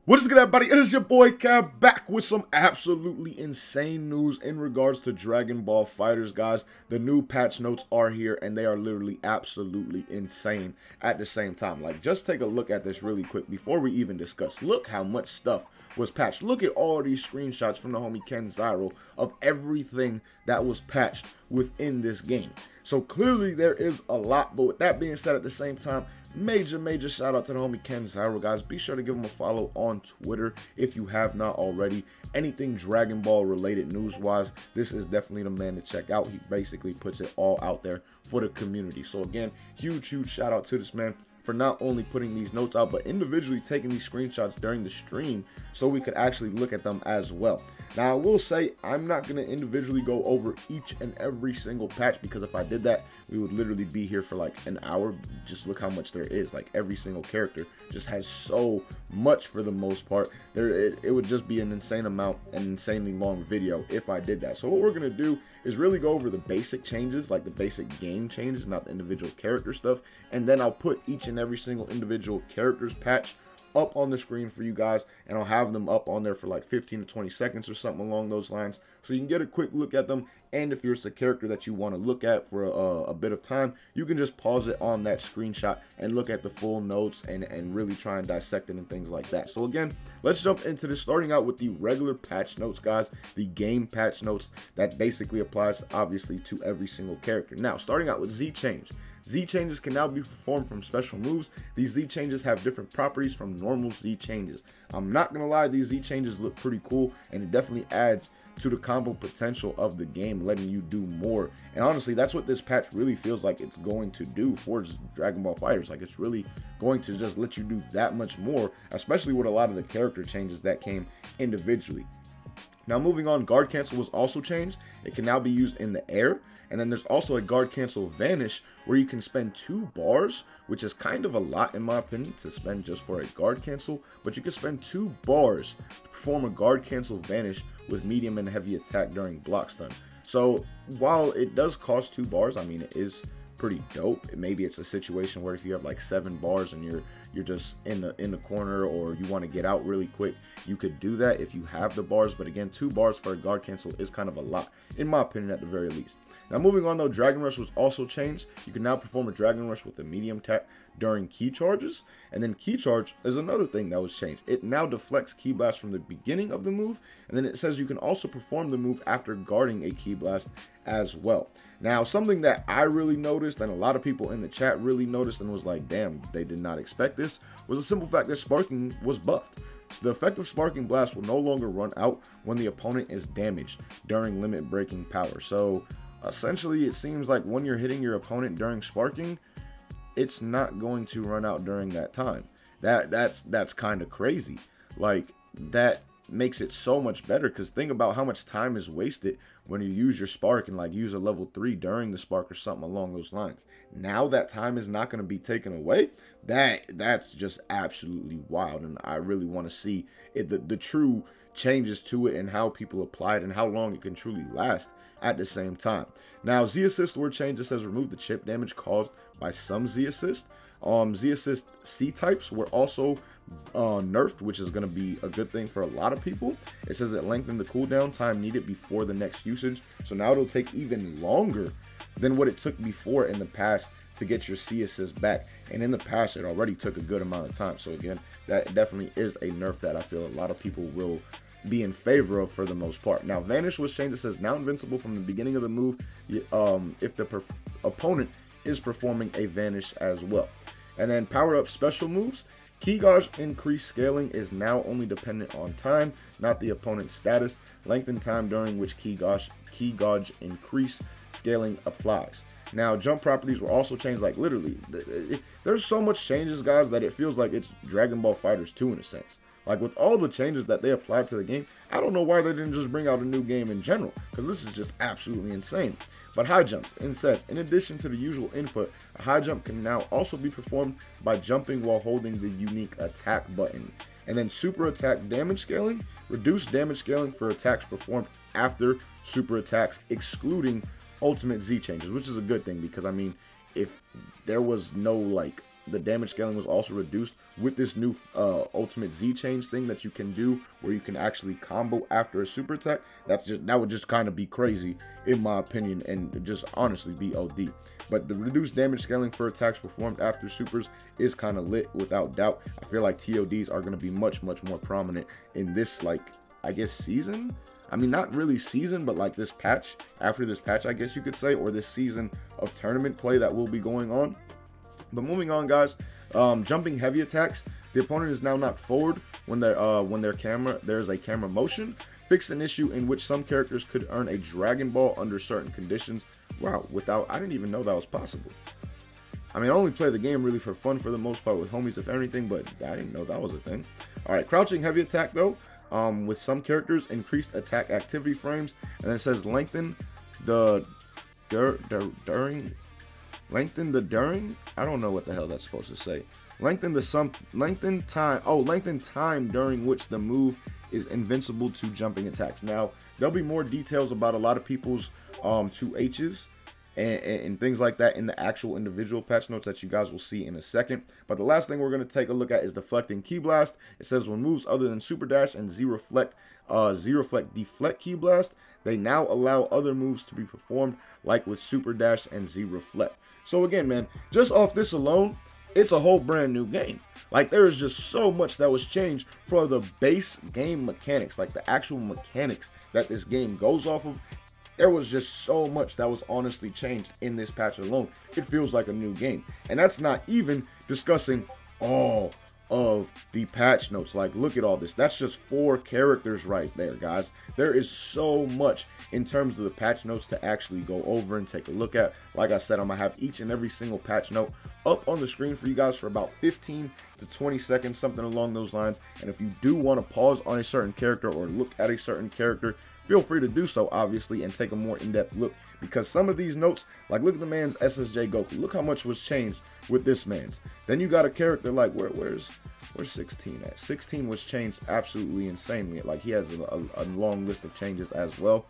What is good, everybody? It is your boy Cab back with some absolutely insane news in regards to Dragon Ball Fighterz, guys. The new patch notes are here and they are literally absolutely insane at the same time. Like, just take a look at this really quick before we even discuss. Look how much stuff was patched. Look at all these screenshots from the homie Ken Zyro of everything that was patched within this game. So clearly there is a lot, but with that being said, at the same time, major shout out to the homie Ken Zyro, guys. Be sure to give him a follow on Twitter if you have not already. Anything Dragon Ball related news wise, this is definitely the man to check out. He basically puts it all out there for the community. So again, huge shout out to this man for not only putting these notes out, but individually taking these screenshots during the stream so we could actually look at them as well. Now, I will say I'm not going to individually go over each and every single patch, because if I did that, we would literally be here for like an hour. Just look how much there is. Like, every single character just has so much for the most part. It would just be an insane amount, an insanely long video if I did that. So what we're going to do is really go over the basic changes, like the basic game changes, not the individual character stuff. And then I'll put each and every single individual character's patch up on the screen for you guys, and I'll have them up on there for like 15 to 20 seconds or something along those lines, so you can get a quick look at them. And if it's a character that you want to look at for a bit of time, you can just pause it on that screenshot and look at the full notes and really try and dissect it and things like that. So again, let's jump into this, starting out with the regular patch notes, guys, the game patch notes that basically applies obviously to every single character. Now, starting out with Z change. Z changes can now be performed from special moves. These Z changes have different properties from normal Z changes. I'm not gonna lie, these Z changes look pretty cool, and it definitely adds to the combo potential of the game, letting you do more. And honestly, that's what this patch really feels like it's going to do for Dragon Ball Fighterz. Like, it's really going to just let you do that much more, especially with a lot of the character changes that came individually. Now, moving on, guard cancel was also changed. It can now be used in the air. And then there's also a guard cancel vanish, where you can spend 2 bars, which is kind of a lot in my opinion to spend just for a guard cancel, but you can spend 2 bars to perform a guard cancel vanish with medium and heavy attack during block stun. So while it does cost 2 bars, I mean, it is pretty dope. Maybe it's a situation where if you have like 7 bars and you're just in the corner, or you want to get out really quick, you could do that if you have the bars. But again, 2 bars for a guard cancel is kind of a lot, in my opinion, at the very least. Now, moving on though, Dragon Rush was also changed. You can now perform a Dragon Rush with a medium attack during key charges. And then key charge is another thing that was changed. It now deflects Key Blast from the beginning of the move, and then it says you can also perform the move after guarding a Key Blast as well. Now, something that I really noticed, and a lot of people in the chat really noticed and was like, damn, they did not expect this, was the simple fact that sparking was buffed. So the effective sparking blast will no longer run out when the opponent is damaged during limit breaking power. So essentially, it seems like when you're hitting your opponent during sparking, it's not going to run out during that time. That's kind of crazy. Like, that makes it so much better, because think about how much time is wasted when you use your spark and like use a level 3 during the spark or something along those lines. Now that time is not going to be taken away. That's just absolutely wild, and I really want to see it, the true changes to it and how people apply it and how long it can truly last at the same time. Now, Z assist were changed. It says remove the chip damage caused by some Z assist. Z assist C types were also nerfed, which is going to be a good thing for a lot of people. It says it lengthened the cooldown time needed before the next usage, so now it'll take even longer than what it took before in the past to get your C assist back. And in the past, it already took a good amount of time. So again, that definitely is a nerf that I feel a lot of people will be in favor of for the most part. Now, vanish was changed. It says now invincible from the beginning of the move if the opponent is performing a vanish as well. And then power up special moves. Key gauge increase scaling is now only dependent on time, not the opponent's status. Lengthen time during which key gauge increase scaling applies. Now, jump properties were also changed. Like, literally, there's so much changes, guys, that it feels like it's Dragon Ball Fighterz 2 in a sense. Like, with all the changes that they applied to the game, I don't know why they didn't just bring out a new game in general, because this is just absolutely insane. But high jumps, it says, in addition to the usual input, a high jump can now also be performed by jumping while holding the unique attack button. And then super attack damage scaling, reduced damage scaling for attacks performed after super attacks, excluding ultimate Z changes, which is a good thing, because I mean, if there was no like the damage scaling was also reduced with this new ultimate Z change thing that you can do, where you can actually combo after a super attack. That would just kind of be crazy in my opinion, and just honestly be OD. But the reduced damage scaling for attacks performed after supers is kind of lit without doubt. I feel like TODs are going to be much more prominent in this, like, I guess, season. I mean, not really season, but like this patch, after this patch, I guess you could say, or this season of tournament play that will be going on. But moving on, guys, jumping heavy attacks, the opponent is now knocked forward when there's a camera motion. Fixed an issue in which some characters could earn a Dragon Ball under certain conditions. Wow, I didn't even know that was possible. I mean, I only play the game really for fun for the most part with homies, if anything, but I didn't know that was a thing. All right, crouching heavy attack though. With some characters, increased attack activity frames, and then it says lengthen the during. I don't know what the hell that's supposed to say. Lengthen time during which the move is invincible to jumping attacks. Now there'll be more details about a lot of people's 2H's and things like that in the actual individual patch notes that you guys will see in a second. But the last thing we're going to take a look at is Deflecting Key Blast. It says when moves other than Super Dash and Z-Reflect deflect Key Blast, they now allow other moves to be performed like with Super Dash and Z-Reflect. So again, man, just off this alone, it's a whole brand new game. Like, there is just so much that was changed for the base game mechanics, like the actual mechanics that this game goes off of. There was just so much that was honestly changed in this patch alone. It feels like a new game. And that's not even discussing all of the patch notes. Like, look at all this. That's just 4 characters right there, guys. There is so much in terms of the patch notes to actually go over and take a look at. Like I said, I'm gonna have each and every single patch note up on the screen for you guys for about 15 to 20 seconds, something along those lines. And if you do want to pause on a certain character or look at a certain character, feel free to do so, obviously, and take a more in-depth look, because some of these notes, like look at the man's SSJ Goku. Look how much was changed with this man's. Then you got a character like where's 16 at? 16 was changed absolutely insanely. Like, he has a long list of changes as well.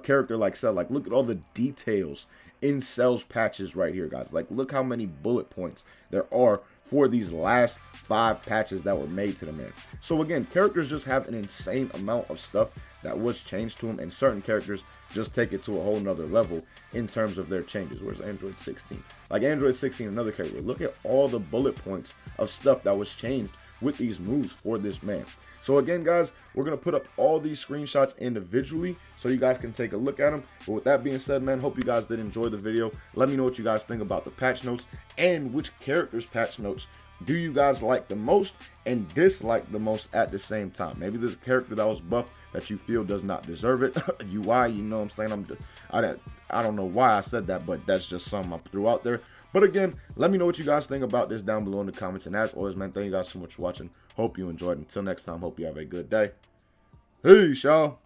Character like Cell, like look at all the details in Cell's patches right here, guys. Like, look how many bullet points there are for these last 5 patches that were made to the man. So again, characters just have an insane amount of stuff that was changed to them, and certain characters just take it to a whole nother level in terms of their changes. Where's Android 16? Like Android 16, another character. Look at all the bullet points of stuff that was changed with these moves for this man. So again, guys, we're going to put up all these screenshots individually so you guys can take a look at them. But with that being said, man, hope you guys did enjoy the video. Let me know what you guys think about the patch notes and which characters' patch notes do you guys like the most and dislike the most at the same time. Maybe there's a character that was buffed that you feel does not deserve it. UI, you know what I'm saying? I don't know why I said that, but that's just something I threw out there. But again, let me know what you guys think about this down below in the comments. And as always, man, thank you guys so much for watching. Hope you enjoyed. Until next time, hope you have a good day. Peace, y'all.